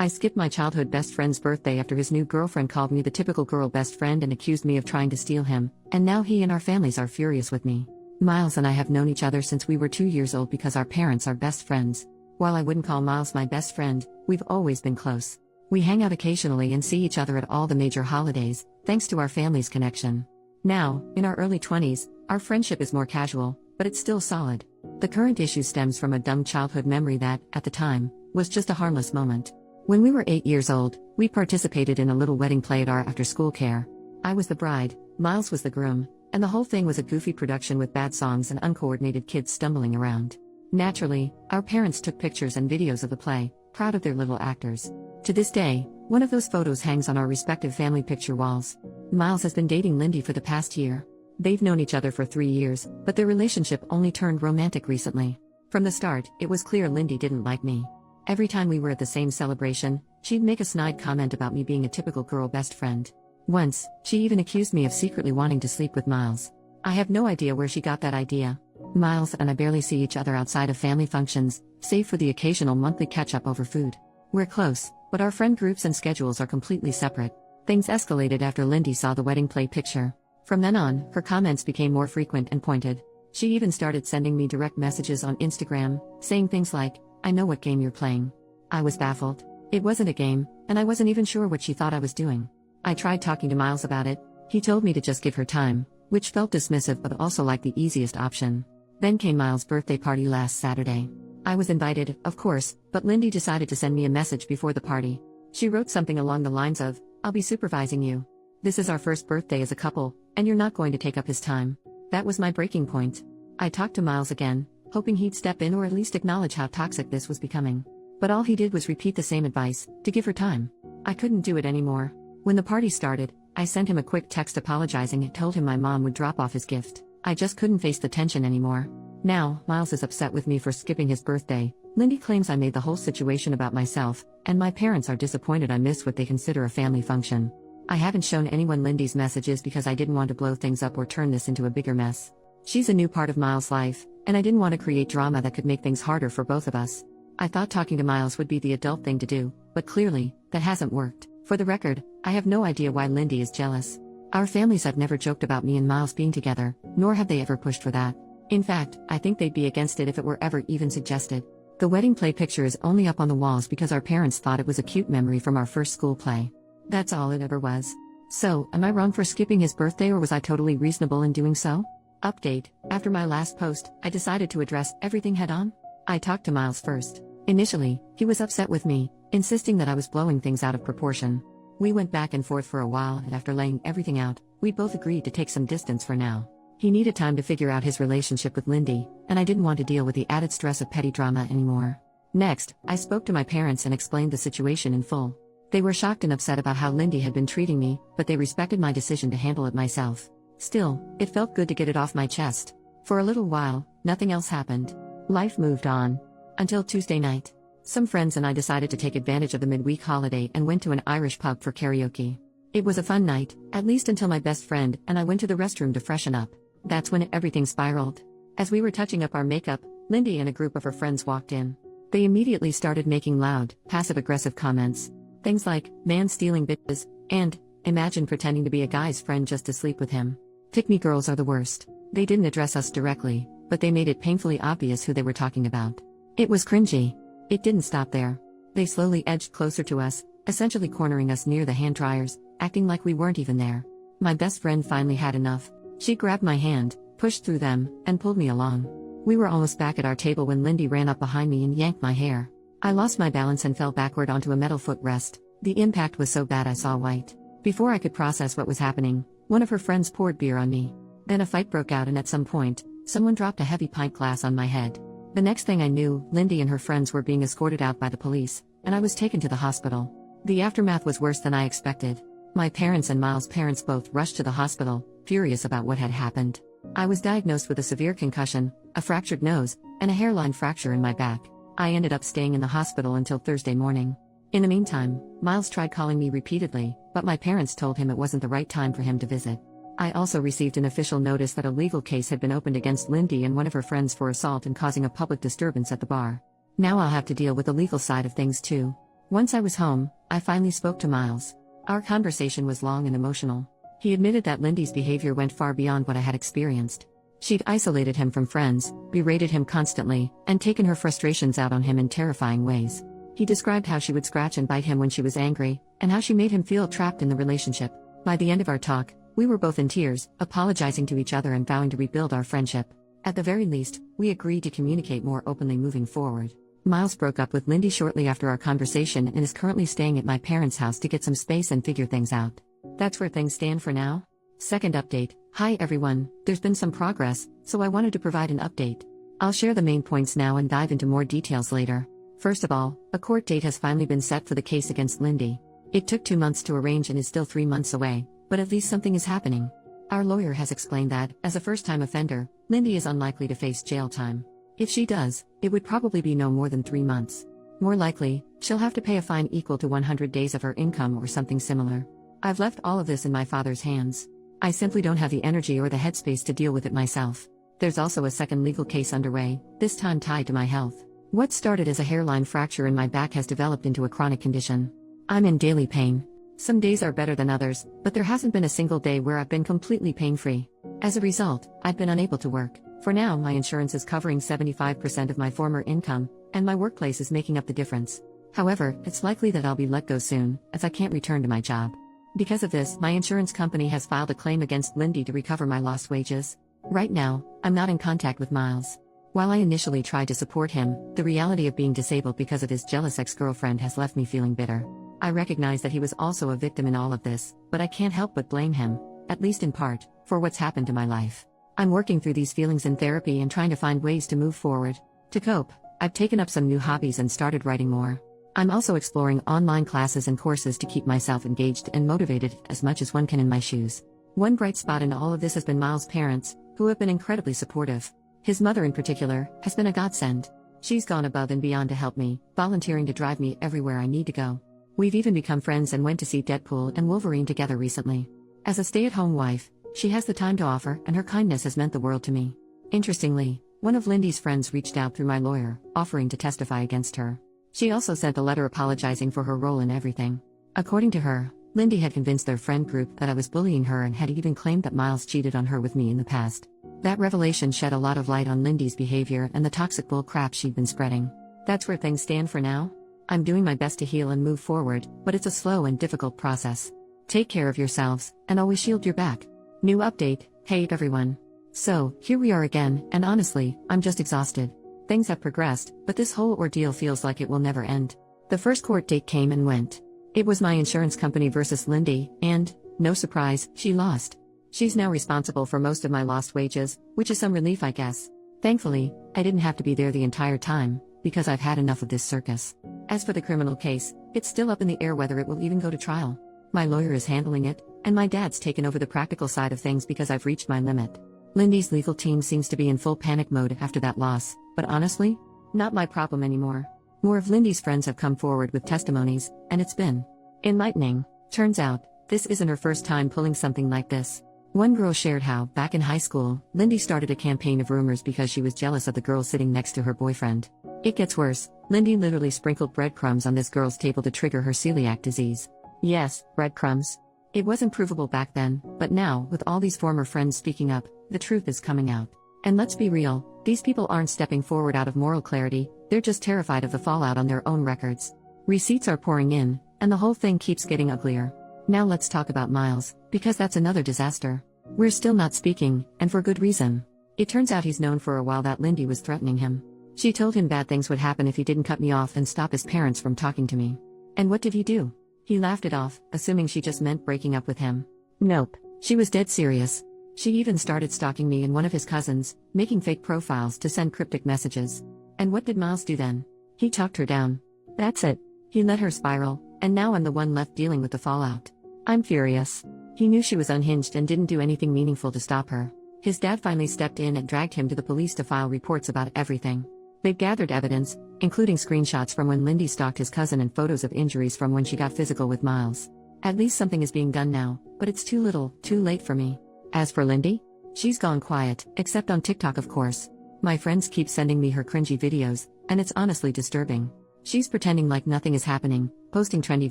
I skipped my childhood best friend's birthday after his new girlfriend called me the typical girl best friend and accused me of trying to steal him, and now he and our families are furious with me. Miles and I have known each other since we were 2 years old because our parents are best friends. While I wouldn't call Miles my best friend, we've always been close. We hang out occasionally and see each other at all the major holidays, thanks to our family's connection. Now, in our early 20s, our friendship is more casual, but it's still solid. The current issue stems from a dumb childhood memory that, at the time, was just a harmless moment. When we were 8 years old, we participated in a little wedding play at our after-school care. I was the bride, Miles was the groom, and the whole thing was a goofy production with bad songs and uncoordinated kids stumbling around. Naturally, our parents took pictures and videos of the play, proud of their little actors. To this day, one of those photos hangs on our respective family picture walls. Miles has been dating Lindy for the past year. They've known each other for 3 years, but their relationship only turned romantic recently. From the start, it was clear Lindy didn't like me. Every time we were at the same celebration, she'd make a snide comment about me being a typical girl best friend. Once, she even accused me of secretly wanting to sleep with Miles. I have no idea where she got that idea. Miles and I barely see each other outside of family functions, save for the occasional monthly catch-up over food. We're close, but our friend groups and schedules are completely separate. Things escalated after Lindy saw the wedding play picture. From then on, her comments became more frequent and pointed. She even started sending me direct messages on Instagram, saying things like, "I know what game you're playing." I was baffled. It wasn't a game, and I wasn't even sure what she thought I was doing. I tried talking to Miles about it. He told me to just give her time, which felt dismissive but also like the easiest option. Then came Miles' birthday party last Saturday. I was invited, of course, but Lindy decided to send me a message before the party. She wrote something along the lines of, "I'll be supervising you. This is our first birthday as a couple, and you're not going to take up his time." That was my breaking point. I talked to Miles again, hoping he'd step in or at least acknowledge how toxic this was becoming. But all he did was repeat the same advice, to give her time. I couldn't do it anymore. When the party started, I sent him a quick text apologizing and told him my mom would drop off his gift. I just couldn't face the tension anymore. Now, Miles is upset with me for skipping his birthday. Lindy claims I made the whole situation about myself, and my parents are disappointed I missed what they consider a family function. I haven't shown anyone Lindy's messages because I didn't want to blow things up or turn this into a bigger mess. She's a new part of Miles' life, and I didn't want to create drama that could make things harder for both of us. I thought talking to Miles would be the adult thing to do, but clearly, that hasn't worked. For the record, I have no idea why Lindy is jealous. Our families have never joked about me and Miles being together, nor have they ever pushed for that. In fact, I think they'd be against it if it were ever even suggested. The wedding play picture is only up on the walls because our parents thought it was a cute memory from our first school play. That's all it ever was. So, am I wrong for skipping his birthday or was I totally reasonable in doing so? Update: after my last post, I decided to address everything head on. I talked to Miles first. Initially, he was upset with me, insisting that I was blowing things out of proportion. We went back and forth for a while, and after laying everything out, we both agreed to take some distance for now. He needed time to figure out his relationship with Lindy, and I didn't want to deal with the added stress of petty drama anymore. Next, I spoke to my parents and explained the situation in full. They were shocked and upset about how Lindy had been treating me, but they respected my decision to handle it myself. Still, it felt good to get it off my chest. For a little while, nothing else happened. Life moved on. Until Tuesday night. Some friends and I decided to take advantage of the midweek holiday and went to an Irish pub for karaoke. It was a fun night, at least until my best friend and I went to the restroom to freshen up. That's when everything spiraled. As we were touching up our makeup, Lindy and a group of her friends walked in. They immediately started making loud, passive-aggressive comments. Things like, "Man stealing bitches," and, "Imagine pretending to be a guy's friend just to sleep with him." Pick-me girls are the worst. They didn't address us directly, but they made it painfully obvious who they were talking about. It was cringy. It didn't stop there. They slowly edged closer to us, essentially cornering us near the hand dryers, acting like we weren't even there. My best friend finally had enough. She grabbed my hand, pushed through them, and pulled me along. We were almost back at our table when Lindy ran up behind me and yanked my hair. I lost my balance and fell backward onto a metal footrest. The impact was so bad I saw white. Before I could process what was happening, one of her friends poured beer on me. Then a fight broke out and at some point, someone dropped a heavy pint glass on my head. The next thing I knew, Lindy and her friends were being escorted out by the police, and I was taken to the hospital. The aftermath was worse than I expected. My parents and Miles' parents both rushed to the hospital, furious about what had happened. I was diagnosed with a severe concussion, a fractured nose, and a hairline fracture in my back. I ended up staying in the hospital until Thursday morning. In the meantime, Miles tried calling me repeatedly, but my parents told him it wasn't the right time for him to visit. I also received an official notice that a legal case had been opened against Lindy and one of her friends for assault and causing a public disturbance at the bar. Now I'll have to deal with the legal side of things too. Once I was home, I finally spoke to Miles. Our conversation was long and emotional. He admitted that Lindy's behavior went far beyond what I had experienced. She'd isolated him from friends, berated him constantly, and taken her frustrations out on him in terrifying ways. He described how she would scratch and bite him when she was angry, and how she made him feel trapped in the relationship. By the end of our talk, we were both in tears, apologizing to each other and vowing to rebuild our friendship. At the very least, we agreed to communicate more openly moving forward. Miles broke up with Lindy shortly after our conversation and is currently staying at my parents' house to get some space and figure things out. That's where things stand for now. Second update. Hi everyone, there's been some progress, so I wanted to provide an update. I'll share the main points now and dive into more details later. First of all, a court date has finally been set for the case against Lindy. It took 2 months to arrange and is still 3 months away, but at least something is happening. Our lawyer has explained that, as a first-time offender, Lindy is unlikely to face jail time. If she does, it would probably be no more than 3 months. More likely, she'll have to pay a fine equal to 100 days of her income or something similar. I've left all of this in my father's hands. I simply don't have the energy or the headspace to deal with it myself. There's also a second legal case underway, this time tied to my health. What started as a hairline fracture in my back has developed into a chronic condition. I'm in daily pain. Some days are better than others, but there hasn't been a single day where I've been completely pain-free. As a result, I've been unable to work. For now, my insurance is covering 75% of my former income, and my workplace is making up the difference. However, it's likely that I'll be let go soon, as I can't return to my job. Because of this, my insurance company has filed a claim against Lindy to recover my lost wages. Right now, I'm not in contact with Miles. While I initially tried to support him, the reality of being disabled because of his jealous ex-girlfriend has left me feeling bitter. I recognize that he was also a victim in all of this, but I can't help but blame him, at least in part, for what's happened to my life. I'm working through these feelings in therapy and trying to find ways to move forward. To cope, I've taken up some new hobbies and started writing more. I'm also exploring online classes and courses to keep myself engaged and motivated as much as one can in my shoes. One bright spot in all of this has been Miles' parents, who have been incredibly supportive. His mother in particular, has been a godsend. She's gone above and beyond to help me, volunteering to drive me everywhere I need to go. We've even become friends and went to see Deadpool and Wolverine together recently. As a stay-at-home wife, she has the time to offer, and her kindness has meant the world to me. Interestingly, one of Lindy's friends reached out through my lawyer, offering to testify against her. She also sent a letter apologizing for her role in everything. According to her, Lindy had convinced their friend group that I was bullying her and had even claimed that Miles cheated on her with me in the past. That revelation shed a lot of light on Lindy's behavior and the toxic bull crap she'd been spreading. That's where things stand for now. I'm doing my best to heal and move forward, but it's a slow and difficult process. Take care of yourselves, and always shield your back. New update. Hey everyone. So, here we are again, and honestly, I'm just exhausted. Things have progressed, but this whole ordeal feels like it will never end. The first court date came and went. It was my insurance company versus Lindy, and, no surprise, she lost. She's now responsible for most of my lost wages, which is some relief I guess. Thankfully, I didn't have to be there the entire time, because I've had enough of this circus. As for the criminal case, it's still up in the air whether it will even go to trial. My lawyer is handling it, and my dad's taken over the practical side of things because I've reached my limit. Lindy's legal team seems to be in full panic mode after that loss, but honestly, not my problem anymore. More of Lindy's friends have come forward with testimonies, and it's been enlightening. Turns out, this isn't her first time pulling something like this. One girl shared how, back in high school, Lindy started a campaign of rumors because she was jealous of the girl sitting next to her boyfriend. It gets worse. Lindy literally sprinkled breadcrumbs on this girl's table to trigger her celiac disease. Yes, breadcrumbs. It wasn't provable back then, but now, with all these former friends speaking up, the truth is coming out. And let's be real, these people aren't stepping forward out of moral clarity, they're just terrified of the fallout on their own records. Receipts are pouring in, and the whole thing keeps getting uglier. Now let's talk about Miles, because that's another disaster. We're still not speaking, and for good reason. It turns out he's known for a while that Lindy was threatening him. She told him bad things would happen if he didn't cut me off and stop his parents from talking to me. And what did he do? He laughed it off, assuming she just meant breaking up with him. Nope, she was dead serious. She even started stalking me and one of his cousins, making fake profiles to send cryptic messages. And what did Miles do then? He talked her down. That's it. He let her spiral, and now I'm the one left dealing with the fallout. I'm furious. He knew she was unhinged and didn't do anything meaningful to stop her. His dad finally stepped in and dragged him to the police to file reports about everything. They've gathered evidence, including screenshots from when Lindy stalked his cousin and photos of injuries from when she got physical with Miles. At least something is being done now, but it's too little, too late for me. As for Lindy, she's gone quiet, except on TikTok of course. My friends keep sending me her cringy videos, and it's honestly disturbing. She's pretending like nothing is happening, posting trendy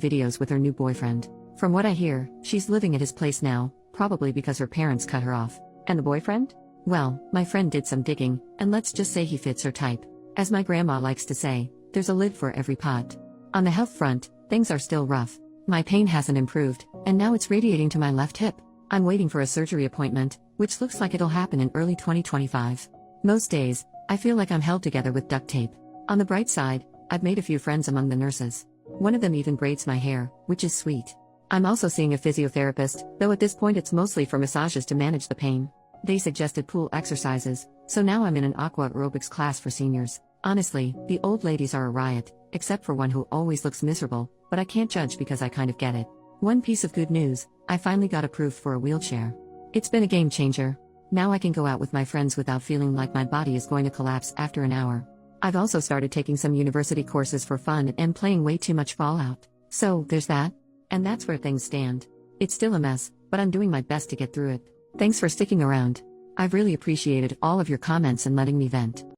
videos with her new boyfriend. From what I hear, she's living at his place now, probably because her parents cut her off. And the boyfriend? Well, my friend did some digging, and let's just say he fits her type. As my grandma likes to say, there's a lid for every pot. On the health front, things are still rough. My pain hasn't improved, and now it's radiating to my left hip. I'm waiting for a surgery appointment, which looks like it'll happen in early 2025. Most days, I feel like I'm held together with duct tape. On the bright side, I've made a few friends among the nurses. One of them even braids my hair, which is sweet. I'm also seeing a physiotherapist, though at this point it's mostly for massages to manage the pain. They suggested pool exercises, so now I'm in an aqua aerobics class for seniors. Honestly, the old ladies are a riot, except for one who always looks miserable, but I can't judge because I kind of get it. One piece of good news, I finally got approved for a wheelchair. It's been a game changer. Now I can go out with my friends without feeling like my body is going to collapse after an hour. I've also started taking some university courses for fun and playing way too much Fallout. So, there's that. And that's where things stand. It's still a mess, but I'm doing my best to get through it. Thanks for sticking around. I've really appreciated all of your comments and letting me vent.